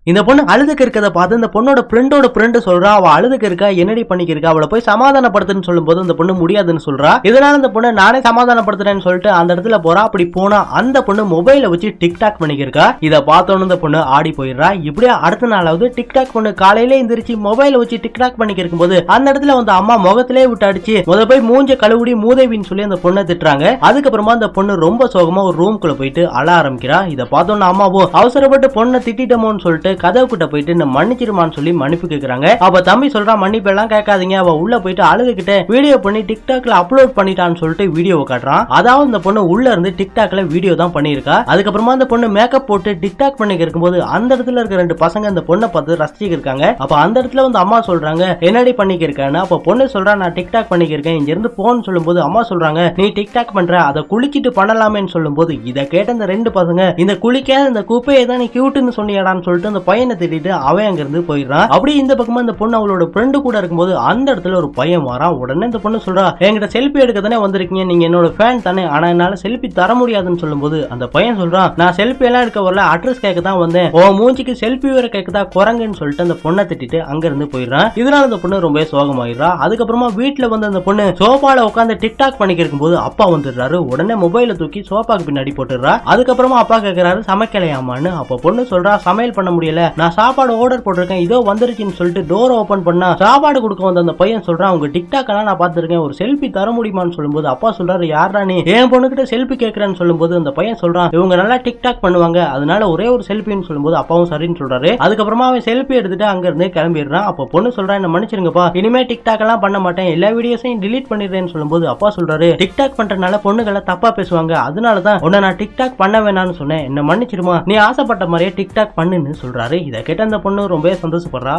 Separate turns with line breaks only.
இந்த பொண்ணு அழுதுக்கு இருக்கதை பார்த்து இந்த பொண்ணோட ஃப்ரெண்ட் சொல்றா, அவ அழுதுக்கு இருக்கா, என்னடி பண்ணிக்கிருக்கா, அவளை போய் சமாதானப்படுத்துன்னு சொல்லும்போது அந்த பொண்ணு முடியாதுன்னு சொல்றா. இதனால இந்த பொண்ணு நானே சமாதானப்படுத்துறேன்னு சொல்லிட்டு அந்த இடத்துல போறா. அப்படி போனா அந்த பொண்ணு மொபைலை வச்சு டிக்டாக் பண்ணிக்கிருக்கா. இதை பார்த்தோன்னு இந்த பொண்ணு ஆடி போயிடுறா. இப்படியே அடுத்த நாளாவது டிக்டாக் பொண்ணு காலையில எந்திரிச்சு மொபைலை வச்சு டிக்டாக் பண்ணிக்கிருக்கும் போது அந்த இடத்துல வந்து அம்மா முகத்திலே விட்டு அடிச்சு போய் மூஞ்ச கழுவுடி மூதேவின்னு சொல்லி அந்த பொண்ணை திட்டுறாங்க. அதுக்கப்புறமா அந்த பொண்ணு ரொம்ப சோகமா ஒரு ரூம்குள்ள போயிட்டு அழ ஆரம்பிக்கிறா. இதை பார்த்தோன்னு அம்மாவோ அவசரப்பட்டு பொண்ணை திட்டமோன்னு சொல்லிட்டு கதவு கிட்ட போயிட்டு இந்த மன்னிச்சிருமான்னு சொல்லி மன்னிப்பு கேட்கறாங்க. அப்ப தம்பி சொல்றா, மன்னிப்பு எல்லாம் கேட்காதீங்க, அவ உள்ள போயிட்டு அழுதுகிட்ட வீடியோ பண்ணி டிக்டாக்ல அப்லோட் பண்ணிட்டான்னு சொல்லிட்டு வீடியோ காட்டுறான். அதாவது இந்த பொண்ணு உள்ள இருந்து டிக்டாக்ல வீடியோ தான் பண்ணிருக்கா. அதுக்கப்புறமா அந்த பொண்ணு மேக்கப் போட்டு டிக்டாக் பண்ணி இருக்கும்போது அந்த இடத்துல இருக்க ரெண்டு பசங்க அந்த பொண்ணை பார்த்து ரசிச்சு இருக்காங்க. அப்ப அந்த இடத்துல வந்து அம்மா சொல்றாங்க, என்னடி பண்ணிக்கிருக்கான்னு. அப்ப பொண்ணு சொல்றா, நான் டிக்டாக் பண்ணிக்கிருக்கேன், இங்க இருந்து போன்னு சொல்லும்போது அம்மா சொல்றாங்க, நீ டிக்டாக் பண்ற, அதை குளிச்சிட்டு பண்ணலாமேன்னு சொல்லும்போது இதை கேட்ட இந்த ரெண்டு பசங்க, இந்த குளிக்காத இந்த குப்பையை தான் நீ கியூட்னு சொன்னியாடான்னு சொல்லிட்டு அந்த பையனை திட்டிட்டு அவன் அங்க இருந்து போயிடுறான். அப்படி இந்த பக்கமா இந்த பொண்ணு அவளோட ஃப்ரெண்டு கூட இருக்கும்போது அந்த இடத்துல ஒரு பையன் வரான். உடனே இந்த பொண்ணு சொல்றா, என்கிட்ட செல்ஃபி எடுக்க தானே வந்திருக்கீங்க, நீங்க என்னோட ஃபேன் தானே, ஆனா என்னால செல்ஃபி தர முடியாதுன்னு சொல்லும்போது அந்த பையன் சொல்றான், நான் செல்ஃபி எல்லாம் எடுக்க வரல, அட்ரஸ் கேட்க தான் வந்தேன், ஓ மூஞ்சிக்கு செல்ஃபி வேற கேட்கதா குரங்குன்னு சொல்லிட்டு அந்த பொண்ணை திட்டிட்டு அங்க இருந்து போயிடுறான். இதனால அந்த பொண்ணு ரொம்ப சோகமாயிடுறா. அதுக்கப்புறமா வீட்டுல வந்து அந்த பொண்ணு சோபால உட்காந்து டிக்டாக் பண்ணிக்கிருக்கும் போது அப்பா வந்துடுறாரு. உடனே மொபைலை தூக்கி சோபாக்கு பின்னாடி போட்டுடுறா. அதுக்கப்புறமா அப்பா கேட்கிறாரு, சமைக்கலையாமான்னு. அப்ப பொண்ணு சொல்றா, சமையல் பண்ண முடியல, நான் சாப்பாடு ஆர்டர் போட்டிருக்கேன், இதோ வந்துருச்சுன்னு சொல்லிட்டு டோர் ஓபன் பண்ணா சாப்பாடு கொடுக்க வந்த அந்த பையன் சொல்றான், உங்க டிக்டாக் எல்லாம் நான் பார்த்திருக்கேன், ஒரு செல்ஃபி தர முடியுமான்னு சொல்லும்போது அப்பா சொல்றாரு, யாரா நீ என் பொண்ணுகிட்ட செல்ஃபி கேட்கிறேன்னு சொல்லும்போது அந்த பையன் சொல்றான், இவங்க நல்லா டிக்டாக் பண்ணுவாங்க, அதனால ஒரே ஒரு செல்ஃபின்னு சொல்லும்போது அப்பாவும் சரின்னு சொல்றாரு. அதுக்கப்புறமா அவன் செல்ஃபி எடுத்துட்டு அங்க இருந்து கிளம்பிடுறான். அப்ப பொண்ணு சொல்றா, என்ன மன்னிச்சிருங்கப்பா, இனிமே டிக்டாக் எல்லாம் பண்ண மாட்டேன், எல்லா வீடியோஸையும் டிலீட் பண்ணிடுறேன்னு சொல்லும்போது அப்பா சொல்றாரு, டிக்டாக் பண்றதுனால பொண்ணுகளை தப்பா பேசுவாங்க, அதனாலதான் உன்னை நான் டிக்டாக் பண்ண வேணாம்னு சொன்னேன், என்ன மன்னிச்சிருமா, நீ ஆசைப்பட்ட மாதிரியே டிக்டாக் பண்ணுன்னு சொல்றாரு. இதை கேட்ட அந்த பொண்ணு ரொம்ப சந்தோஷப்படுறா.